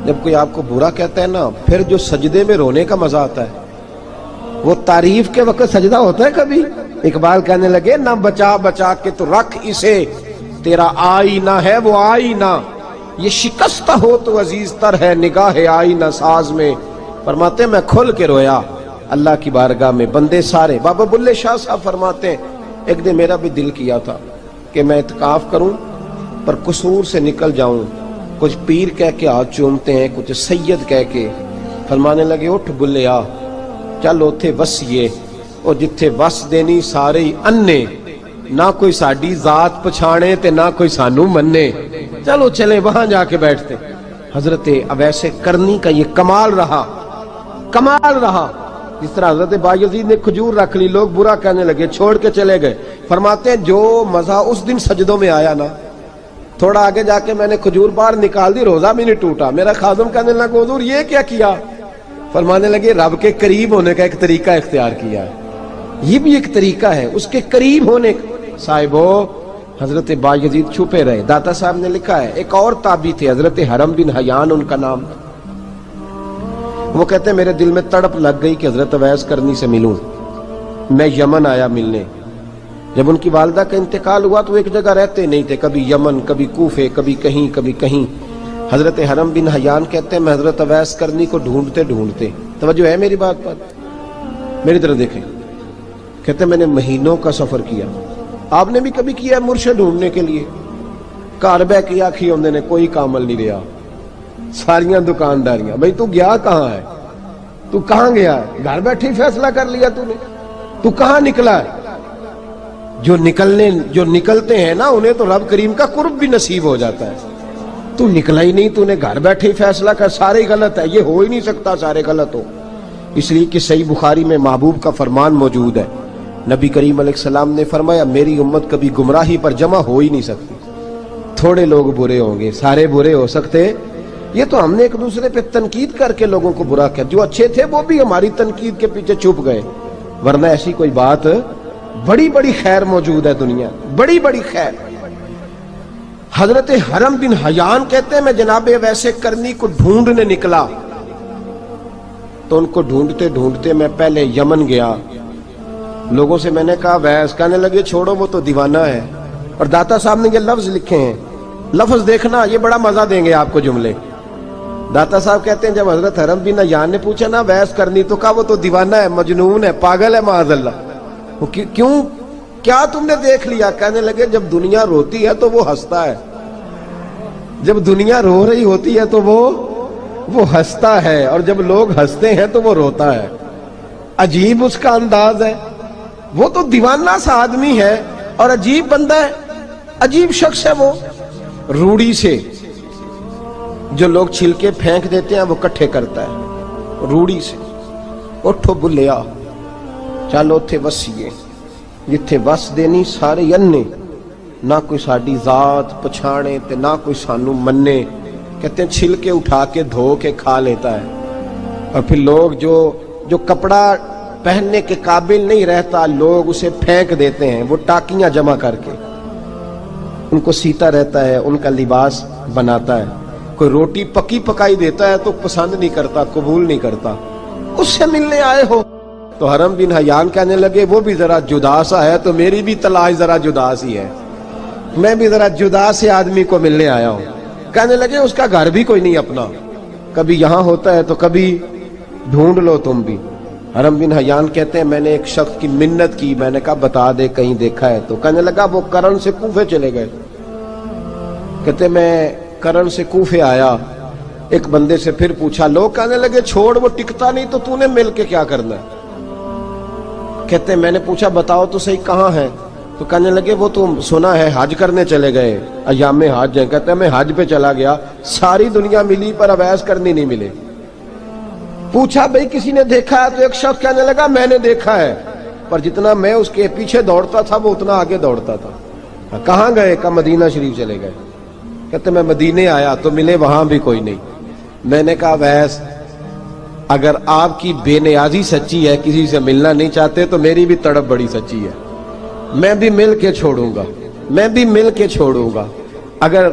جب کوئی آپ کو برا کہتا ہے نا، پھر جو سجدے میں رونے کا مزہ آتا ہے، وہ تعریف کے وقت سجدہ ہوتا ہے کبھی؟ اقبال کہنے لگے نہ بچا بچا کے تو رکھ اسے، تیرا آئینہ ہے وہ آئینہ، یہ شکستہ ہو تو عزیز تر ہے نگاہ آئینہ ساز میں۔ فرماتے ہیں میں کھل کے رویا اللہ کی بارگاہ میں، بندے سارے۔ بابا بلے شاہ صاحب فرماتے ہیں ایک دن میرا بھی دل کیا تھا کہ میں اعتکاف کروں پر قصور سے نکل جاؤں، کچھ پیر کہہ کے ہاتھ چومتے ہیں، کچھ سید کہہ کے۔ فرمانے لگے اٹھ بلے آ، چل اوتھے وسیے، اور جتھے وس دینی سارے ہی انے، نہ کوئی ساڈی ذات پچھانے تے نہ کوئی سانو مننے، چلو چلے وہاں جا کے بیٹھتے۔ حضرت اویس کرنی کا یہ کمال رہا، جس طرح حضرت بایزید نے کھجور رکھ لی، لوگ برا کہنے لگے، چھوڑ کے چلے گئے۔ فرماتے ہیں جو مزہ اس دن سجدوں میں آیا نا، تھوڑا آگے جا کے میں نے کھجور باہر نکال دی، روزہ بھی نہیں ٹوٹا۔ میرا خادم کہنے لگا حضور یہ کیا کیا؟ فرمانے لگے رب کے قریب ہونے کا ایک طریقہ اختیار کیا ہے، یہ بھی ایک طریقہ ہے اس کے قریب ہونے کا۔ صاحبو حضرت بایزید چھپے رہے۔ داتا صاحب نے لکھا ہے ایک اور تابعی تھے حضرت حرم بن حیان ان کا نام، وہ کہتے ہیں میرے دل میں تڑپ لگ گئی کہ حضرت اویس کرنی سے ملوں۔ میں یمن آیا ملنے، جب ان کی والدہ کا انتقال ہوا تو ایک جگہ رہتے نہیں تھے، کبھی یمن، کبھی کوفے، کبھی کہیں۔ حضرت حرم بن حیان کہتے ہیں میں حضرت اویس کرنی کو ڈھونڈتے، توجہ ہے میری بات پر، میری طرف دیکھیں، کہتے ہیں میں نے مہینوں کا سفر کیا، آپ نے بھی کبھی کیا ہے مرشد ڈھونڈنے کے لیے؟ گھر بہ کے آکھی ہوندے نے کوئی کامل نہیں رہا، ساریاں دکانداریاں، بھئی تو گیا کہاں ہے؟ تو کہاں گیا ہے؟ گھر بیٹھے ہی فیصلہ کر لیا تو نے، تو کہاں نکلا ہے؟ جو نکلتے ہیں نا انہیں تو رب کریم کا قرب بھی نصیب ہو جاتا ہے، تو نکلا ہی نہیں، تو نے گھر بیٹھے ہی فیصلہ کر، سارے غلط ہے، یہ ہو ہی نہیں سکتا سارے غلط ہو۔ اس لیے کہ صحیح بخاری میں محبوب کا فرمان موجود ہے، نبی کریم علیہ السلام نے فرمایا میری امت کبھی گمراہی پر جمع ہو ہی نہیں سکتی، تھوڑے لوگ برے ہوں گے، سارے برے ہو سکتے یہ تو ہم نے ایک دوسرے پہ تنقید کر کے لوگوں کو برا کیا، جو اچھے تھے وہ بھی ہماری تنقید کے پیچھے چھپ گئے، ورنہ ایسی کوئی بات، بڑی بڑی خیر موجود ہے دنیا، بڑی بڑی خیر۔ حضرت حرم بن حیان کہتے ہیں میں جناب ویسے کرنی کو ڈھونڈنے نکلا، تو ان کو ڈھونڈتے ڈھونڈتے میں پہلے یمن گیا، لوگوں سے میں نے کہا ویس، کہنے لگے چھوڑو وہ تو دیوانہ ہے، اور داتا صاحب نے یہ لفظ لکھے ہیں، لفظ دیکھنا یہ بڑا مزہ دیں گے آپ کو جملے۔ داتا صاحب کہتے ہیں جب حضرت حرم بن حیان نے پوچھا نا ویس کرنی، تو کہا وہ تو دیوانہ ہے، مجنون ہے، پاگل ہے معاذ اللہ۔ وہ کیوں، کیا تم نے دیکھ لیا؟ کہنے لگے جب دنیا روتی ہے تو وہ ہنستا ہے، جب دنیا رو رہی ہوتی ہے تو وہ ہنستا ہے، اور جب لوگ ہنستے ہیں تو وہ روتا ہے۔ عجیب اس کا انداز ہے، وہ تو دیوانہ سا آدمی ہے اور عجیب بندہ ہے، عجیب شخص ہے وہ۔ روڑی سے جو لوگ چھلکے پھینک دیتے ہیں وہ کٹھے کرتا ہے، روڑی سے۔ اٹھو بلیا چلو اتھے وسیے، جتھے وس دینی سارے ینے، نہ کوئی ساڈی ذات پچھانے تے نہ کوئی سانو منے۔ کہتے ہیں چھلکے اٹھا کے دھو کے کھا لیتا ہے، اور پھر لوگ جو کپڑا پہننے کے قابل نہیں رہتا لوگ اسے پھینک دیتے ہیں، وہ ٹاکیاں جمع کر کے ان کو سیتا رہتا ہے، ان کا لباس بناتا ہے۔ کوئی روٹی پکی پکائی دیتا ہے تو پسند نہیں کرتا، قبول نہیں کرتا، اس سے ملنے آئے ہو۔ تو حرم بن حیان کہنے لگے وہ بھی ذرا جدا سا ہے تو میری بھی تلاش ذرا جدا سی ہے، میں بھی ذرا جدا سے آدمی کو ملنے آیا ہوں۔ کہنے لگے اس کا گھر بھی کوئی نہیں اپنا، کبھی یہاں ہوتا ہے تو کبھی ڈھونڈ لو تم بھی۔ حرم بن حیان کہتے ہیں میں نے ایک شخص کی منت کی، میں نے کہا بتا دے کہیں دیکھا ہے تو۔ کہنے لگا وہ کرن سے کوفے چلے گئے۔ کہتے میں کرن سے کوفے آیا، ایک بندے سے پھر پوچھا، لوگ کہنے لگے چھوڑ وہ ٹکتا نہیں تو نے مل کے کیا کرنا ہے؟ کہتے میں نے پوچھا بتاؤ تو صحیح کہاں ہے؟ تو کہنے لگے وہ تو سنا ہے حج کرنے چلے گئے، ایام حج ہیں۔ کہتے ہیں میں حج پہ چلا گیا، ساری دنیا ملی پر اویس کرنی نہیں ملے۔ پوچھا بھئی کسی نے دیکھا ہے؟ تو ایک شخص کہنے لگا میں نے دیکھا ہے، پر جتنا میں اس کے پیچھے دوڑتا تھا وہ اتنا آگے دوڑتا تھا۔ کہاں گئے؟ کہ مدینہ شریف چلے گئے۔ کہتے میں مدینے آیا تو ملے وہاں بھی کوئی نہیں۔ میں نے کہا ویس اگر آپ کی بے نیازی سچی ہے، کسی سے ملنا نہیں چاہتے، تو میری بھی تڑپ بڑی سچی ہے، میں بھی مل کے چھوڑوں گا، میں بھی مل کے چھوڑوں گا۔ اگر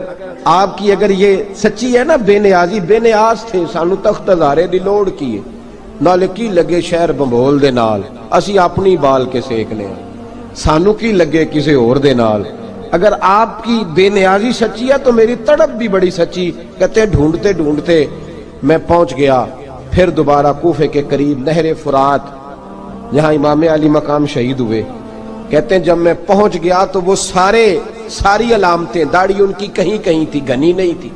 آپ کی اگر یہ سچی ہے نا بے نیازی، بے نیاز تھے، سانو تخت ہزارے دی لوڑ کی نال کی لگے شہر بمبول دے نال، اسی اپنی بال کے سیکنے، سانو کی لگے کسی اور دے نال۔ اگر آپ کی بے نیازی سچی ہے تو میری تڑپ بھی بڑی سچی۔ کہتے ہیں ڈھونڈتے ڈھونڈتے میں پہنچ گیا، پھر دوبارہ کوفے کے قریب نہر فرات جہاں امام علی مقام شہید ہوئے۔ کہتے ہیں جب میں پہنچ گیا تو وہ ساری علامتیں، داڑھی ان کی کہیں کہیں تھی، گھنی نہیں تھی،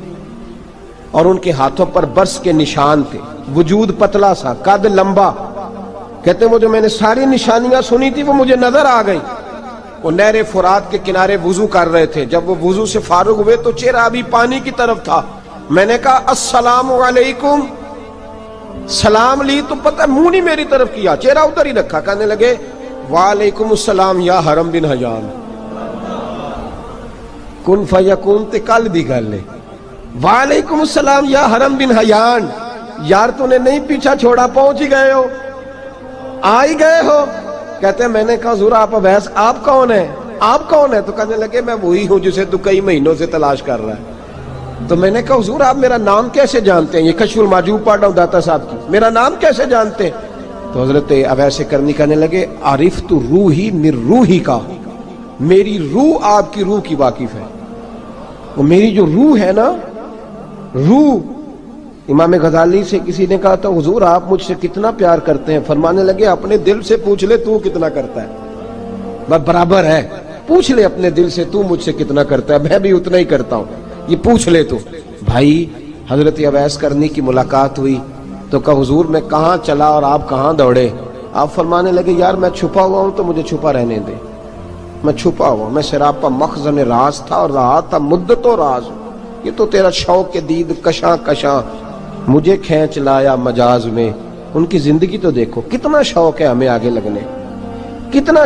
اور ان کے ہاتھوں پر برس کے نشان تھے، وجود پتلا سا، قد لمبا۔ کہتے ہیں وہ جو میں نے ساری نشانیاں سنی تھی وہ مجھے نظر آ گئی۔ وہ نہر فرات کے کنارے وضو کر رہے تھے، جب وہ وضو سے فارغ ہوئے تو چہرہ ابھی پانی کی طرف تھا۔ میں نے کہا السلام علیکم، سلام لی تو پتہ منہ نہیں میری طرف کیا، چہرہ ادھر ہی رکھا۔ کہنے لگے وعلیکم السلام یا حرم بن حیان۔ کن فیکون تے کل دی گل ہے، وعلیکم السلام یا حرم بن حیان، یار تو نے نہیں پیچھا چھوڑا، پہنچ ہی گئے ہو، آ ہی گئے ہو۔ کہتے ہیں میں نے کہا حضور آپ اویس آپ کون ہیں؟ آپ کون ہیں؟ تو کہنے لگے میں وہی ہوں جسے تو کئی مہینوں سے تلاش کر رہا ہے۔ تو میں نے کہا حضور آپ میرا نام کیسے جانتے ہیں؟ یہ کشف المحجوب پڑھ رہا ہوں داتا صاحب کی، میرا نام کیسے جانتے ہیں؟ تو حضرت اویس کرنی کہنے لگے عرفت روحی من روحی کا، میری روح آپ کی روح کی واقف ہے۔ وہ میری جو روح ہے نا، روح، امام غزالی سے کسی نے کہا تھا حضور آپ مجھ سے کتنا پیار کرتے ہیں؟ فرمانے لگے اپنے دل سے پوچھ لے تو کتنا کرتا ہے، برابر ہے، پوچھ لے اپنے دل سے تو مجھ سے کتنا کرتا ہے، میں بھی اتنا ہی کرتا ہوں، یہ پوچھ لے تو۔ بھائی حضرت اویس کرنی کی ملاقات ہوئی تو کہا حضور میں کہاں چلا اور آپ کہاں دوڑے؟ آپ فرمانے لگے یار میں چھپا ہوا ہوں تو مجھے چھپا رہنے دے، میں چھپا ہوا، میں سراپا مخزن راز تھا اور رہا تھا مدت و راز۔ یہ تو تیرا شوق کے دید کشاں کشاں مجھے کھینچ لایا مجاز میں۔ ان کی زندگی تو دیکھو، کتنا شوق ہے ہمیں آگے لگنے، کتنا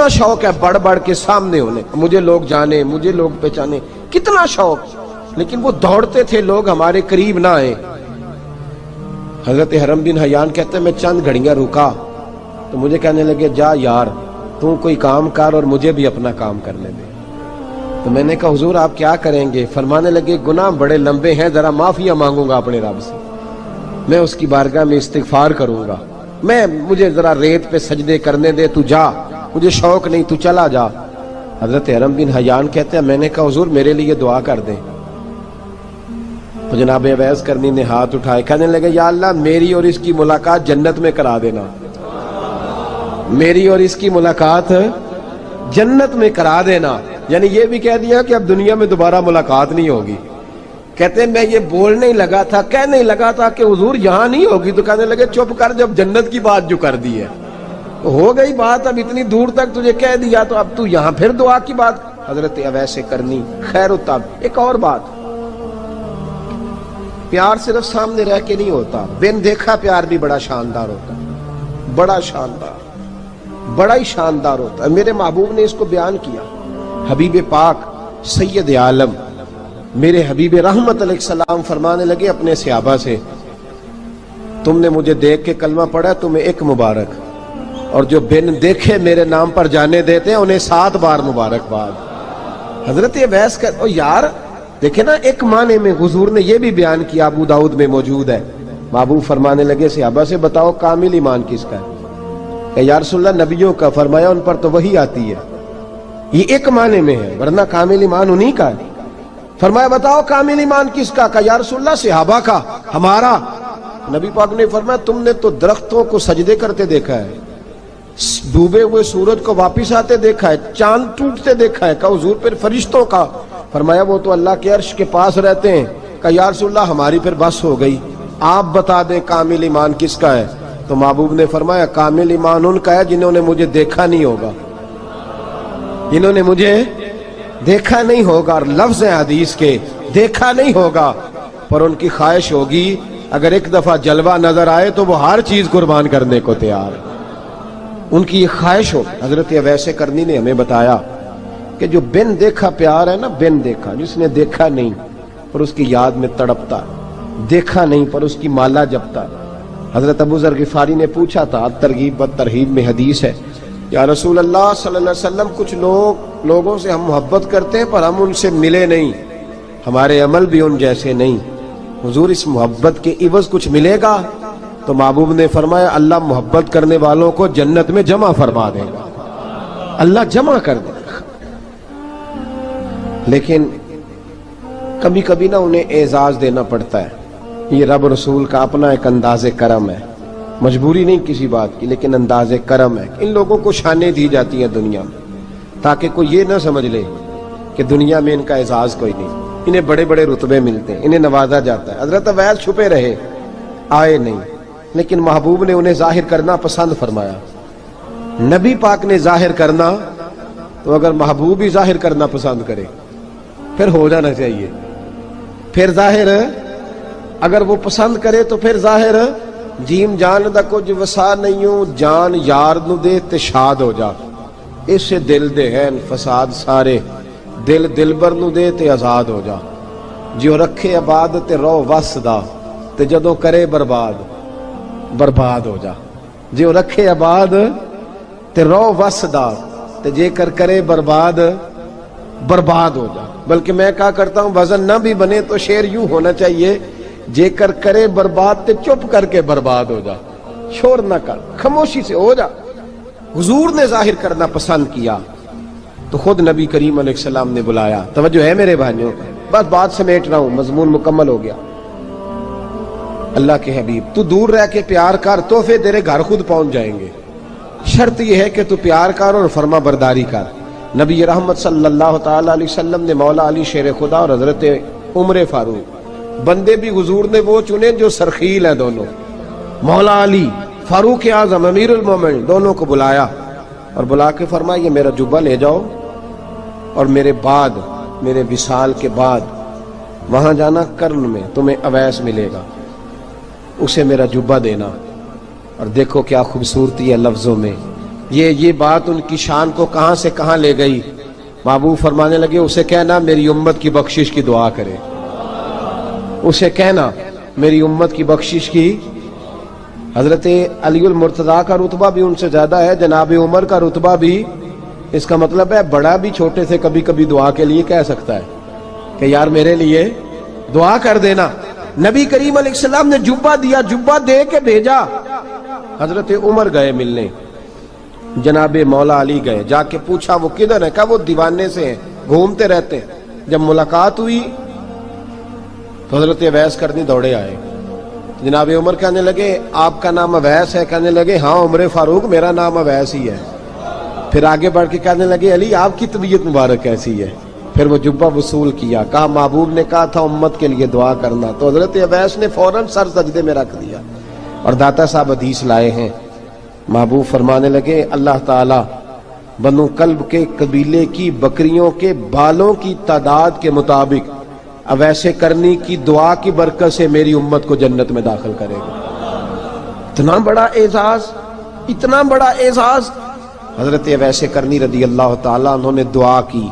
شوق ہے بڑھ بڑھ کے سامنے ہونے، مجھے لوگ جانے، مجھے لوگ پہچانے، کتنا شوق۔ لیکن وہ دوڑتے تھے لوگ ہمارے قریب نہ آئے. حضرت حرم بن حیان کہتے ہیں میں چند گھڑیاں رکا تو مجھے کہنے لگے جا یار تو کوئی کام کر اور مجھے بھی اپنا کام کرنے دے. تو میں نے کہا حضور آپ کیا کریں گے؟ فرمانے لگے گناہ بڑے لمبے ہیں، ذرا معافیاں مانگوں گا اپنے رب سے، میں اس کی بارگاہ میں استغفار کروں گا، مجھے ذرا ریت پہ سجدے کرنے دے، تو جا، مجھے شوق نہیں، تو چلا جا. حضرت حرم بن حیان کہتے ہیں میں نے کہا حضور میرے لیے دعا کر دیں. تو جناب اویس کرنی نے ہاتھ اٹھائے، کہنے لگے یا اللہ میری اور اس کی ملاقات جنت میں کرا دینا، میری اور اس کی ملاقات جنت میں کرا دینا. یعنی یہ بھی کہہ دیا کہ اب دنیا میں دوبارہ ملاقات نہیں ہوگی. کہتے ہیں میں یہ بولنے ہی لگا تھا، کہنے ہی لگا تھا کہ حضور یہاں نہیں ہوگی، تو کہنے لگے چپ کر، جب جنت کی بات جو کر دی ہے تو ہو گئی بات، اب اتنی دور تک تجھے کہہ دیا تو اب تو یہاں پھر دعا کی بات. حضرت اویس کرنی خیر التاب. ایک اور بات، پیار صرف سامنے رہ کے نہیں ہوتا، بن دیکھا پیار بھی بڑا شاندار ہوتا ہے، بڑا شاندار، بڑا ہی شاندار ہوتا ہے. میرے محبوب نے اس کو بیان کیا. حبیب پاک سید عالم میرے حبیب رحمت علیہ السلام فرمانے لگے اپنے صحابہ سے تم نے مجھے دیکھ کے کلمہ پڑھا تمہیں ایک مبارک، اور جو بن دیکھے میرے نام پر جانے دیتے ہیں انہیں 7 بار مبارکباد. حضرت اویس کا یار دیکھیں نا، ایک معنی میں حضور نے یہ بھی بیان کیا، ابو داؤد میں موجود ہے. محبوب فرمانے لگے صحابہ سے بتاؤ کامل ایمان کس کا ہے؟ کہ یا رسول اللہ نبیوں کا. فرمایا ان پر تو وہی آتی ہے. یہ ایک معنی میں ہے، ورنہ کامل ایمان انہی کا ہے. فرمایا بتاؤ کامل ایمان کس کا؟ کہ یا رسول اللہ صحابہ کا، ہمارا. نبی پاک نے فرمایا تم نے تو درختوں کو سجدے کرتے دیکھا ہے، ڈوبے ہوئے سورج کو واپس آتے دیکھا ہے، چاند ٹوٹتے دیکھا ہے. کہ حضور پھر فرشتوں کا؟ فرمایا وہ تو اللہ کے عرش کے پاس رہتے ہیں. کہ یا رسول اللہ ہماری پھر بس ہو گئی، آپ بتا دیں کامل ایمان کس کا ہے. تو محبوب نے فرمایا کامل ایمان ان کا ہے جنہوں نے مجھے دیکھا نہیں ہوگا، جنہوں نے مجھے دیکھا نہیں ہوگا. اور لفظ ہیں حدیث کے، دیکھا نہیں ہوگا پر ان کی خواہش ہوگی اگر ایک دفعہ جلوہ نظر آئے تو وہ ہر چیز قربان کرنے کو تیار ہے. ان کی یہ خواہش ہو. حضرت اویس کرنی نے ہمیں بتایا کہ جو بن دیکھا پیار ہے نا، بن دیکھا، جس نے دیکھا نہیں پر اس کی یاد میں تڑپتا، دیکھا نہیں پر اس کی مالا جپتا. حضرت ابو ذر غفاری نے پوچھا تھا، ترغیب و ترہیب میں حدیث ہے، یا رسول اللہ صلی اللہ علیہ وسلم کچھ لوگوں سے ہم محبت کرتے ہیں پر ہم ان سے ملے نہیں، ہمارے عمل بھی ان جیسے نہیں، حضور اس محبت کے عوض کچھ ملے گا؟ تو محبوب نے فرمایا اللہ محبت کرنے والوں کو جنت میں جمع فرما دے گا، اللہ جمع کر دے گا. لیکن کبھی کبھی نہ انہیں اعزاز دینا پڑتا ہے. یہ رب رسول کا اپنا ایک انداز کرم ہے، مجبوری نہیں کسی بات کی، لیکن انداز کرم ہے. ان لوگوں کو شانیں دی جاتی ہیں دنیا میں تاکہ کوئی یہ نہ سمجھ لے کہ دنیا میں ان کا اعزاز کوئی نہیں. انہیں بڑے بڑے رتبے ملتے ہیں، انہیں نوازا جاتا ہے. حضرت اویس چھپے رہے، آئے نہیں، لیکن محبوب نے انہیں ظاہر کرنا پسند فرمایا. نبی پاک نے ظاہر کرنا تو اگر محبوب ہی ظاہر کرنا پسند کرے پھر ہو جانا چاہیے. پھر ظاہر اگر وہ پسند کرے تو پھر ظاہر جیم جان دا کچھ وسا نہیں ہوں، جان یار نو دے تے شاد ہو جا، اس سے دل دے ہیں فساد سارے، دل دلبر نو دے تے آزاد ہو جا. جو رکھے آباد تے رو وس دا تے جدوں کرے برباد برباد ہو جا. جو رکھے آباد تے رو وس دا تے جے کر کرے برباد برباد ہو جا. بلکہ میں کہا کرتا ہوں وزن نہ بھی بنے تو شعر یوں ہونا چاہیے، جے کر کرے برباد تے چپ کر کے برباد ہو جا، شور نہ کر، خاموشی سے ہو جا. حضور نے ظاہر کرنا پسند کیا تو خود نبی کریم علیہ السلام نے بلایا. توجہ ہے میرے بھائیوں، بس بات سمیٹ رہا ہوں، مضمون مکمل ہو گیا. اللہ کے حبیب تو دور رہ کے پیار کر، تحفے تیرے گھر خود پہنچ جائیں گے. شرط یہ ہے کہ تو پیار کر اور فرما برداری کر. نبی رحمت صلی اللہ تعالی علیہ وسلم نے مولا علی شیر خدا اور حضرت عمر فاروق بندے بھی حضور نے وہ چنے جو سرخیل ہیں دونوں، مولا علی فاروق اعظم امیر المومنین، دونوں کو بلایا اور بلا کے فرمایا یہ میرا جبہ لے جاؤ اور میرے بعد، میرے وصال کے بعد وہاں جانا کرن میں تمہیں اویس ملے گا، اسے میرا جبہ دینا. اور دیکھو کیا خوبصورتی ہے لفظوں میں. یہ بات ان کی شان کو کہاں سے کہاں لے گئی. محبوب فرمانے لگے اسے کہنا میری امت کی بخشش کی دعا کرے. اسے کہنا میری امت کی بخشش کی. حضرت علی المرتضیٰ کا رتبہ بھی ان سے زیادہ ہے, جناب عمر کا رتبہ بھی. اس کا مطلب ہے بڑا بھی چھوٹے سے کبھی کبھی دعا کے لیے کہہ سکتا ہے کہ یار میرے لیے دعا کر دینا. نبی کریم علیہ السلام نے جبہ دیا, جبہ دے کے بھیجا. حضرت عمر گئے ملنے, جناب مولا علی گئے, جا کے پوچھا وہ کدھر ہے, کہا وہ دیوانے سے ہیں, گھومتے رہتے ہیں. جب ملاقات ہوئی تو حضرت اویس کرنی دوڑے آئے. جناب عمر کہنے لگے آپ کا نام اویس ہے؟ کہنے لگے ہاں عمر فاروق میرا نام اویس ہی ہے. پھر آگے بڑھ کے کہنے لگے علی آپ کی طبیعت مبارک کیسی ہے؟ پھر وہ جبہ وصول کیا, کہا محبوب نے کہا تھا امت کے لیے دعا کرنا. تو حضرت اویس نے فوراً سر سجدے میں رکھ دیا. اور داتا صاحب حدیث لائے ہیں, محبوب فرمانے لگے اللہ تعالی بنو کلب کے قبیلے کی بکریوں کے بالوں کی تعداد کے مطابق اویس کرنی کی دعا کی برکت سے میری امت کو جنت میں داخل کرے گا. اتنا بڑا اعزاز, اتنا بڑا اعزاز. حضرت اویس کرنی رضی اللہ تعالیٰ انہوں نے دعا کی,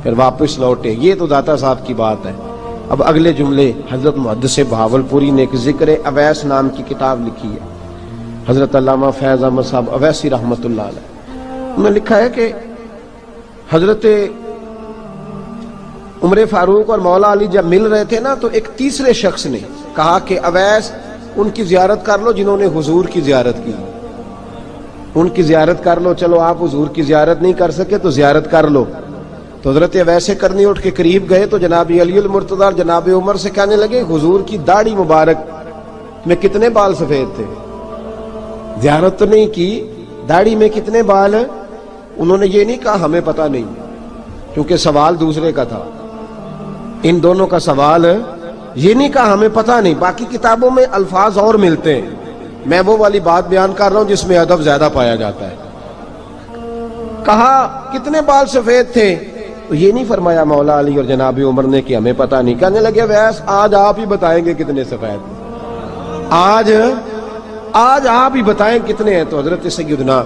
پھر واپس لوٹے. یہ تو داتا صاحب کی بات ہے. اب اگلے جملے حضرت محدث بہاولپوری نے ایک ذکر اویس نام کی کتاب لکھی ہے, حضرت علامہ فیض احمد صاحب اویسی رحمۃ اللہ علیہ. انہوں نے لکھا ہے کہ حضرت عمر فاروق اور مولا علی جب مل رہے تھے نا, تو ایک تیسرے شخص نے کہا کہ اویس ان کی زیارت کر لو جنہوں نے حضور کی زیارت کی, ان کی زیارت کر لو. چلو آپ حضور کی زیارت نہیں کر سکے تو زیارت کر لو. تو حضرت اویس کرنی اٹھ کے قریب گئے تو جناب علی المرتضیٰ جناب عمر سے کہنے لگے حضور کی داڑھی مبارک میں کتنے بال سفید تھے؟ زیارت تو نہیں کی, داڑھی میں کتنے بال؟ انہوں نے یہ نہیں کہا ہمیں پتہ نہیں, کیونکہ سوال دوسرے کا تھا. ان دونوں کا سوال یہ نہیں کہا ہمیں پتہ نہیں. باقی کتابوں میں الفاظ اور ملتے ہیں, میں وہ والی بات بیان کر رہا ہوں جس میں ادب زیادہ پایا جاتا ہے. کہا کتنے بال سفید تھے؟ تو یہ نہیں فرمایا مولا علی اور جناب عمر نے کہ ہمیں پتہ نہیں. کہنے لگے ویس آج آپ ہی بتائیں گے کتنے سفید تھے, آج آپ ہی بتائیں کتنے ہیں. تو حضرت سیدنا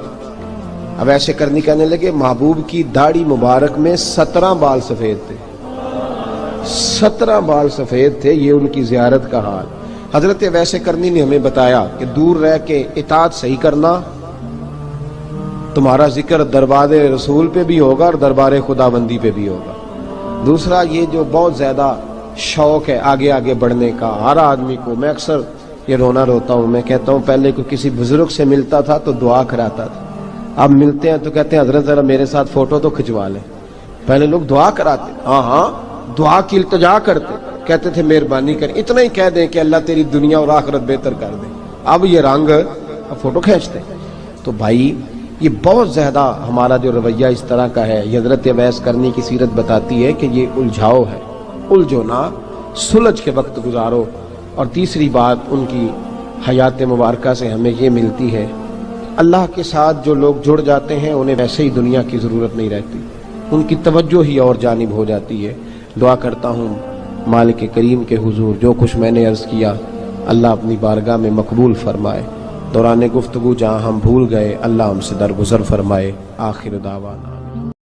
اویس کرنی کہنے لگے محبوب کی داڑھی مبارک میں 17 بال سفید تھے, 17 بال سفید تھے. یہ ان کی زیارت کا حال. حضرت اویس کرنی نے ہمیں بتایا کہ دور رہ کے اطاعت صحیح کرنا, تمہارا ذکر دربار رسول پہ بھی ہوگا اور دربار خداوندی پہ بھی ہوگا. دوسرا یہ جو بہت زیادہ شوق ہے آگے آگے بڑھنے کا ہر آدمی کو, میں اکثر یہ رونا روتا ہوں, میں کہتا ہوں پہلے کوئی کسی بزرگ سے ملتا تھا تو دعا کراتا تھا, اب ملتے ہیں تو کہتے ہیں حضرت ذرا میرے ساتھ فوٹو تو کھنچوا لیں. پہلے لوگ دعا کراتے, ہاں دعا کی التجا کرتے, کہتے تھے مہربانی کر, اتنا ہی کہہ دیں کہ اللہ تیری دنیا اور آخرت بہتر کر دے. اب یہ رنگ, اب فوٹو کھینچتے. تو بھائی یہ بہت زیادہ ہمارا جو رویہ اس طرح کا ہے, یہ حضرت اویس کرنی کی سیرت بتاتی ہے کہ یہ الجھاؤ ہے. الجھو نہ, سلجھ کے وقت گزارو. اور تیسری بات ان کی حیات مبارکہ سے ہمیں یہ ملتی ہے, اللہ کے ساتھ جو لوگ جڑ جاتے ہیں انہیں ویسے ہی دنیا کی ضرورت نہیں رہتی, ان کی توجہ ہی اور جانب ہو جاتی ہے. دعا کرتا ہوں مالک کریم کے حضور جو کچھ میں نے عرض کیا اللہ اپنی بارگاہ میں مقبول فرمائے. دوران گفتگو جہاں ہم بھول گئے اللہ ہم سے درگزر فرمائے. آخر دعوانا